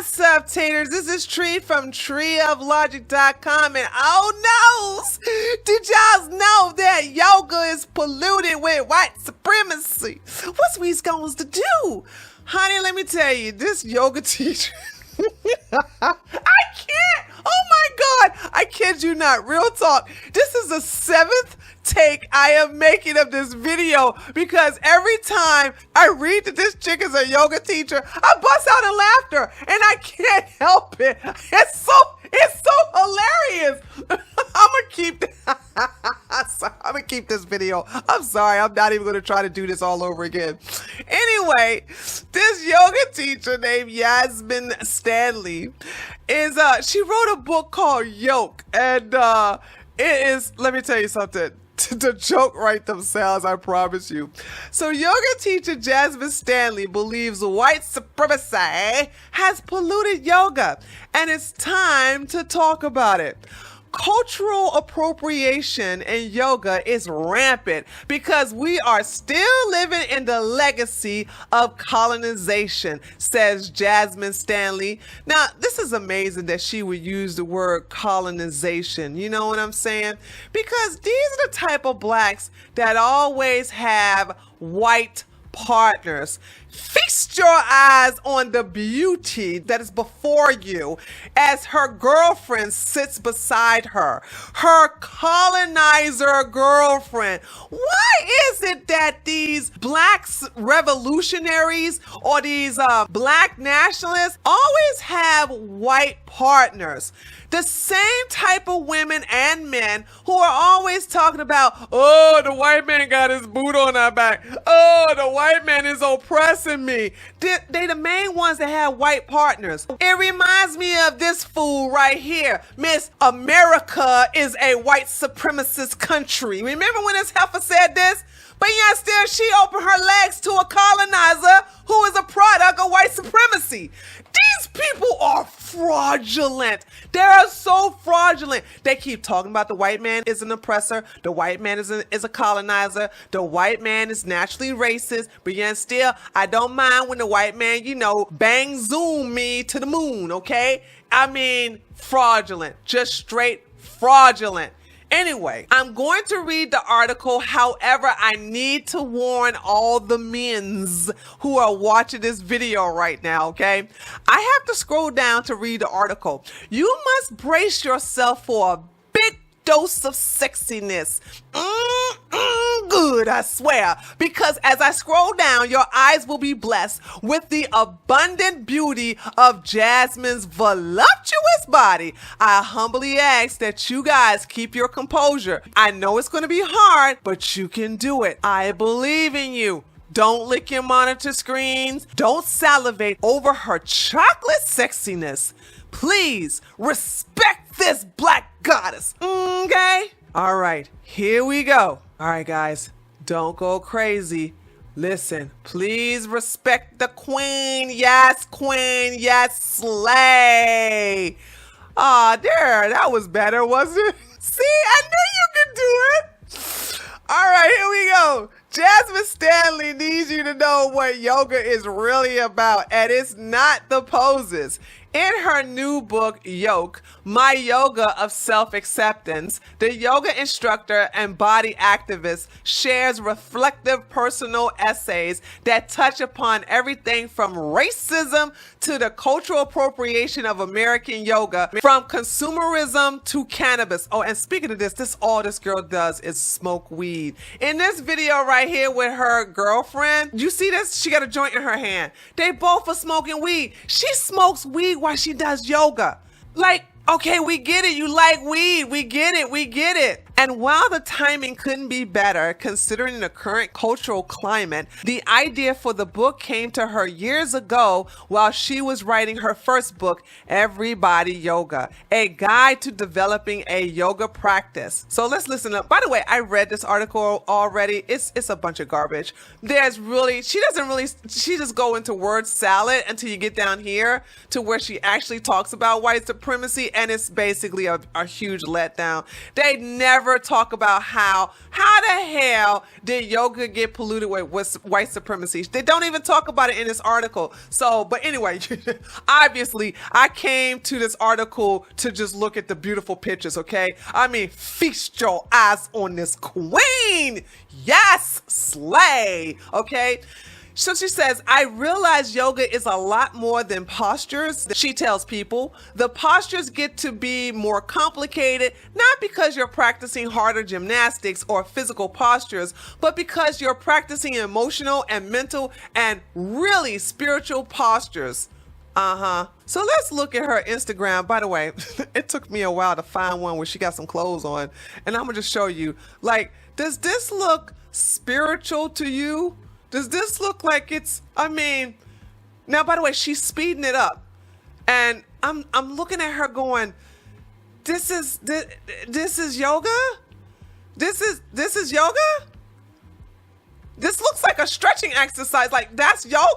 What's up, taters? This is Tree from treeoflogic.com, and oh noes, did y'all know that yoga is polluted with white supremacy? What's we going to do? Honey, let me tell you, this yoga teacher, I can't, oh my God, I kid you not, real talk. This is the 7th take I am making of this video because every time I read that this chick is a yoga teacher, I bust out in laughter and I can't help it. It's so hilarious. I'm gonna keep this video. I'm sorry, I'm not even gonna try to do this all over again. Anyway, this yoga teacher named Jessamyn Stanley is she wrote a book called Yoke, and it is, let me tell you something. The joke write themselves, I promise you. So yoga teacher Jessamyn Stanley believes white supremacy has polluted yoga, and it's time to talk about it. Cultural appropriation in yoga is rampant because we are still living in the legacy of colonization, says Jessamyn Stanley. Now, this is amazing that she would use the word colonization. You know what I'm saying? Because these are the type of blacks that always have white partners. Feast your eyes on the beauty that is before you as her girlfriend sits beside her. Her colonizer girlfriend. Why is it that these black revolutionaries or these black nationalists always have white partners? The same type of women and men who are always talking about, oh, the white man got his boot on our back. Oh, the white man is oppressing me. They the main ones that have white partners. It reminds me of this fool right here. Miss America is a white supremacist country. Remember when this heifer said this? But yet still she opened her legs to a colonizer who is a product of white supremacy. These people are fraudulent. They are so fraudulent. They keep talking about the white man is an oppressor. The white man is a colonizer. The white man is naturally racist. But yet still, I don't mind when the white man, you know, bang zoom me to the moon, okay? I mean, fraudulent. Just straight fraudulent. Anyway, I'm going to read the article. However, I need to warn all the men's who are watching this video right now, okay? I have to scroll down to read the article. You must brace yourself for a big dose of sexiness. Good, I swear. Because as I scroll down, your eyes will be blessed with the abundant beauty of Jessamyn's voluptuous body. I humbly ask that you guys keep your composure. I know it's going to be hard, but you can do it. I believe in you. Don't lick your monitor screens. Don't salivate over her chocolate sexiness. Please respect this black goddess. Okay? All right, here we go. All right, guys, don't go crazy. Listen, please respect the queen. Yes, queen. Yes, slay. Ah, there, that was better, wasn't it? See, I knew you could do it. All right, here we go. Jessamyn Stanley needs you to know what yoga is really about, and it's not the poses. In her new book, Yoke, My Yoga of Self-Acceptance, the yoga instructor and body activist shares reflective personal essays that touch upon everything from racism to the cultural appropriation of American yoga, from consumerism to cannabis. Oh, and speaking of this all this girl does is smoke weed. In this video right here with her girlfriend, you see this? She got a joint in her hand. They both are smoking weed. She smokes weed while she does yoga. Like, okay, we get it. You like weed. We get it. We get it. And while the timing couldn't be better, considering the current cultural climate, the idea for the book came to her years ago while she was writing her first book, Everybody Yoga, a guide to developing a yoga practice. So let's listen up. By the way, I read this article already. It's a bunch of garbage. She just go into word salad until you get down here to where she actually talks about white supremacy, and it's basically a huge letdown. They never ever talk about how the hell did yoga get polluted with white supremacy. They don't even talk about it in this article. So, but anyway, obviously I came to this article to just look at the beautiful pictures, okay? I mean, feast your eyes on this queen. Yes, slay, okay? So she says, I realize yoga is a lot more than postures. She tells people the postures get to be more complicated, not because you're practicing harder gymnastics or physical postures, but because you're practicing emotional and mental and really spiritual postures. So let's look at her Instagram. By the way, it took me a while to find one where she got some clothes on. And I'm going to just show you, like, does this look spiritual to you? Does this look like it's, I mean, now, by the way, she's speeding it up. And I'm looking at her going, this is yoga? This is yoga? This looks like a stretching exercise. Like, that's yoga?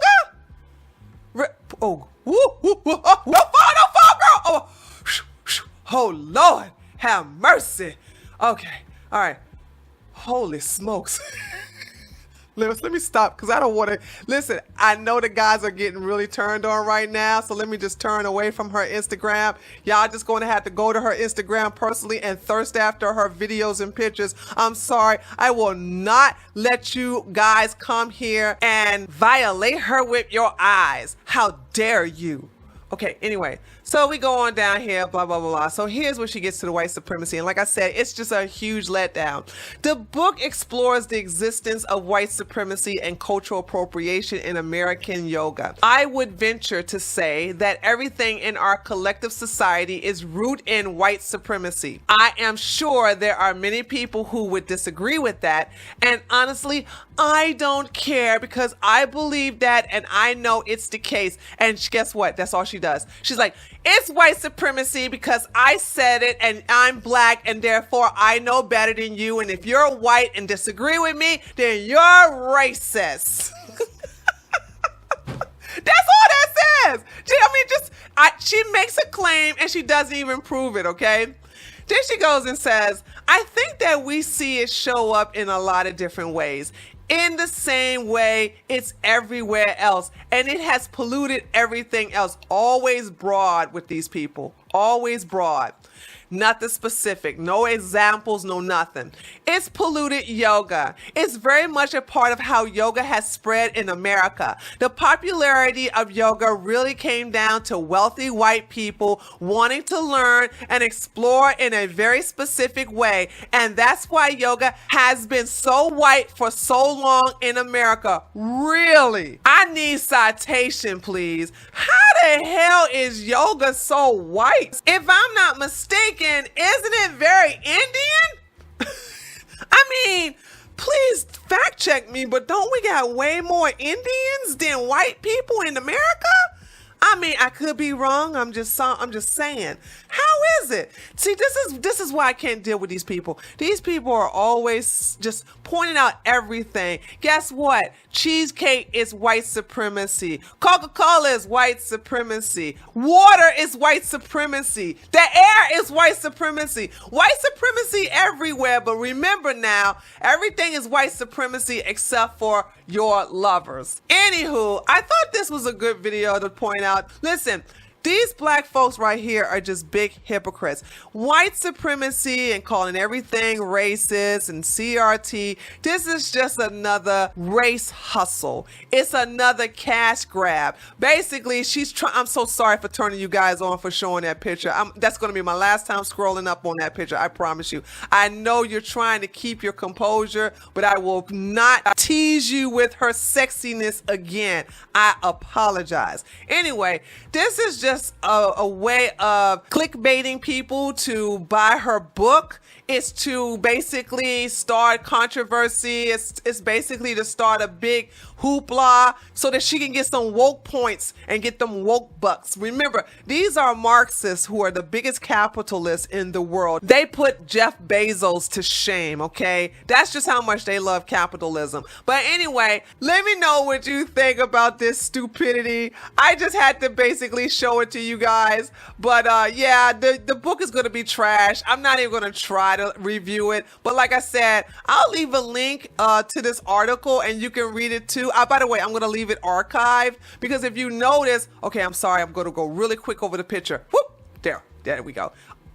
Oh, no fall, girl. Oh, Lord, have mercy. Okay, all right. Holy smokes. Let me stop because I don't want to. Listen, I know the guys are getting really turned on right now, so let me just turn away from her Instagram. Y'all just going to have to go to her Instagram personally and thirst after her videos and pictures. I'm sorry. I will not let you guys come here and violate her with your eyes. How dare you? Okay, anyway, so we go on down here, blah, blah, blah, blah. So here's where she gets to the white supremacy. And like I said, it's just a huge letdown. The book explores the existence of white supremacy and cultural appropriation in American yoga. I would venture to say that everything in our collective society is rooted in white supremacy. I am sure there are many people who would disagree with that. And honestly, I don't care because I believe that and I know it's the case. And guess what? That's all she does. She's like, it's white supremacy because I said it and I'm black and therefore I know better than you. And if you're white and disagree with me, then you're racist. That's all that says. She makes a claim and she doesn't even prove it, okay? Then she goes and says, I think that we see it show up in a lot of different ways. In the same way it's everywhere else. And it has polluted everything else. Always broad with these people. Always broad. Nothing specific. No examples, no nothing. It's polluted yoga. It's very much a part of how yoga has spread in America. The popularity of yoga really came down to wealthy white people wanting to learn and explore in a very specific way. And that's why yoga has been so white for so long in America. Really? I need citation, please. How the hell is yoga so white? If I'm not mistaken, isn't it very Indian? I mean, please fact check me, but don't we got way more Indians than white people in America? I mean, I could be wrong. I'm just saying. How is it? See, this is why I can't deal with these people. These people are always just pointing out everything. Guess what? Cheesecake is white supremacy. Coca-Cola is white supremacy. Water is white supremacy. The air is white supremacy. White supremacy everywhere. But remember now, everything is white supremacy except for your lovers. Anywho, I thought this was a good video to point out. Listen, these black folks right here are just big hypocrites. White supremacy and calling everything racist and CRT. This is just another race hustle. It's another cash grab. Basically, she's trying. I'm so sorry for turning you guys on for showing that picture. That's going to be my last time scrolling up on that picture. I promise you. I know you're trying to keep your composure, but I will not tease you with her sexiness again. I apologize. Anyway, this is just a way of clickbaiting people to buy her book. It's to basically start controversy. It's basically to start a big hoopla so that she can get some woke points and get them woke bucks. Remember, these are Marxists who are the biggest capitalists in the world. They put Jeff Bezos to shame, okay? That's just how much they love capitalism. But anyway, let me know what you think about this stupidity. I just had to basically show it to you guys. But yeah, the book is going to be trash. I'm not even going to try try to review it. But like I said, I'll leave a link to this article and you can read it too. By the way, I'm going to leave it archived because if you notice, okay, I'm sorry, I'm going to go really quick over the picture. Whoop, there we go.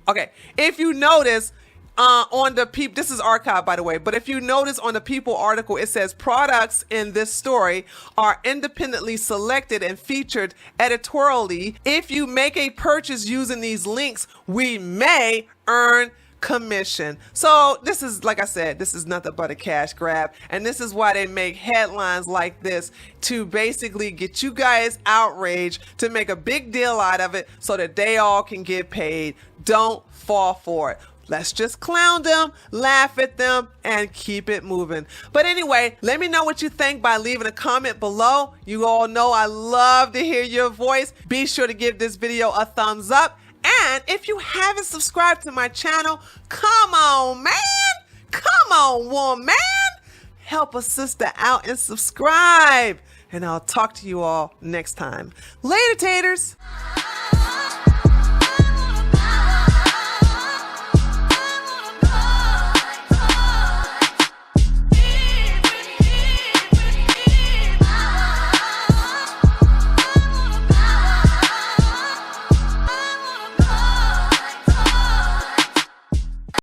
Okay, if you notice, on the people, this is archived by the way, but if you notice on the People article, it says products in this story are independently selected and featured editorially. If you make a purchase using these links, we may earn commission. So this is, like I said, this is nothing but a cash grab, and this is why they make headlines like this, to basically get you guys outraged, to make a big deal out of it so that they all can get paid. Don't fall for it. Let's just clown them, laugh at them, and keep it moving. But anyway, let me know what you think by leaving a comment below. You all know I love to hear your voice. Be sure to give this video a thumbs up. And if you haven't subscribed to my channel, come on, man. Come on, woman. Help a sister out and subscribe. And I'll talk to you all next time. Later, taters.